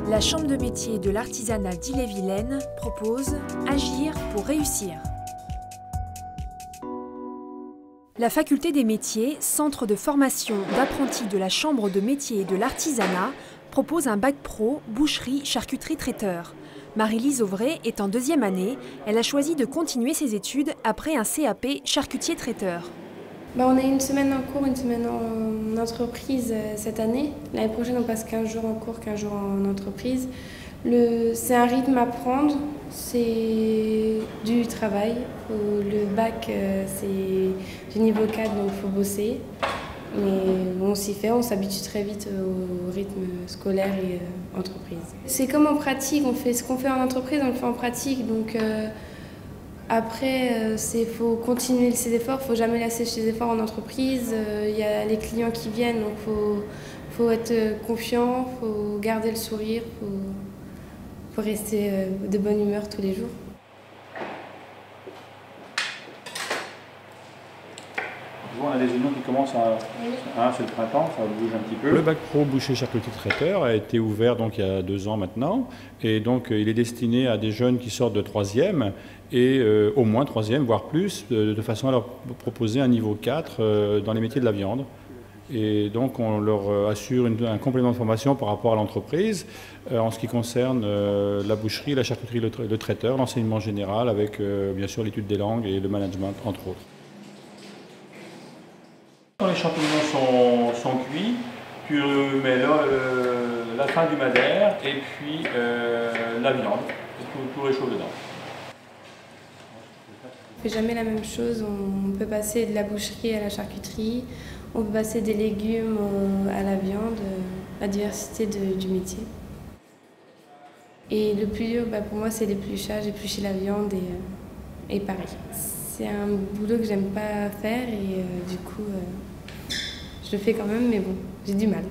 La Chambre de métier de l'artisanat d'Ille-et-Vilaine propose Agir pour réussir. La Faculté des métiers, centre de formation d'apprentis de la Chambre de métier et de l'artisanat, propose un bac pro boucherie charcuterie traiteur. Marie-Lise Auvray est en 2e année. Elle a choisi de continuer ses études après un CAP charcutier traiteur. On a une semaine en cours, une semaine en entreprise cette année. L'année prochaine, on passe 15 jours en cours, 15 jours en entreprise. C'est un rythme à prendre, c'est du travail. Le bac, c'est du niveau 4, donc il faut bosser. Mais on s'y fait, on s'habitue très vite au rythme scolaire et entreprise. C'est comme en pratique, on fait ce qu'on fait en entreprise, on le fait en pratique. Donc, après, il faut continuer ses efforts, il ne faut jamais lâcher ses efforts en entreprise. Il y a les clients qui viennent, donc il faut être confiant, il faut garder le sourire, il faut rester de bonne humeur tous les jours. On a des unions qui commencent à... c'est le printemps, ça bouge un petit peu. Le bac pro boucher charcutier traiteur a été ouvert donc, il y a 2 ans maintenant. Et donc il est destiné à des jeunes qui sortent de 3e et au moins 3e, voire plus, de façon à leur proposer un niveau 4 dans les métiers de la viande. Et donc on leur assure un complément de formation par rapport à l'entreprise en ce qui concerne la boucherie, la charcuterie, le traiteur, l'enseignement général avec bien sûr l'étude des langues et le management entre autres. Quand les champignons sont cuits, tu mets la fin du madère et puis la viande, et tout réchauffe dedans. On ne fait jamais la même chose, on peut passer de la boucherie à la charcuterie, on peut passer des légumes à la viande, la diversité du métier. Et le plus dur pour moi c'est l'épluchage, éplucher la viande et pareil. C'est un boulot que j'aime pas faire et du coup je le fais quand même, mais bon, j'ai du mal.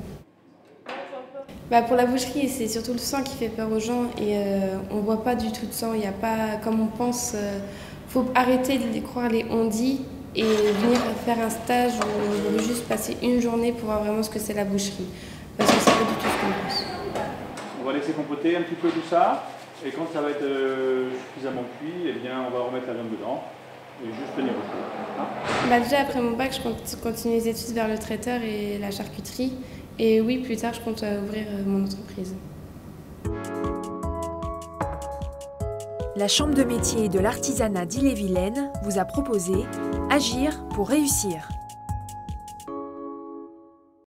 Pour la boucherie, c'est surtout le sang qui fait peur aux gens et on voit pas du tout de sang. Il n'y a pas, comme on pense, faut arrêter de croire les on-dit et venir faire un stage où on veut juste passer une journée pour voir vraiment ce que c'est la boucherie. Parce que c'est pas du tout ce qu'on pense. On va laisser compoter un petit peu tout ça et quand ça va être suffisamment cuit, eh bien, on va remettre la viande dedans. Et juste tenir au chaud. Déjà après mon bac, je compte continuer les études vers le traiteur et la charcuterie. Et oui, plus tard, je compte ouvrir mon entreprise. La Chambre de métier de l'artisanat d'Ille-et-Vilaine vous a proposé Agir pour réussir.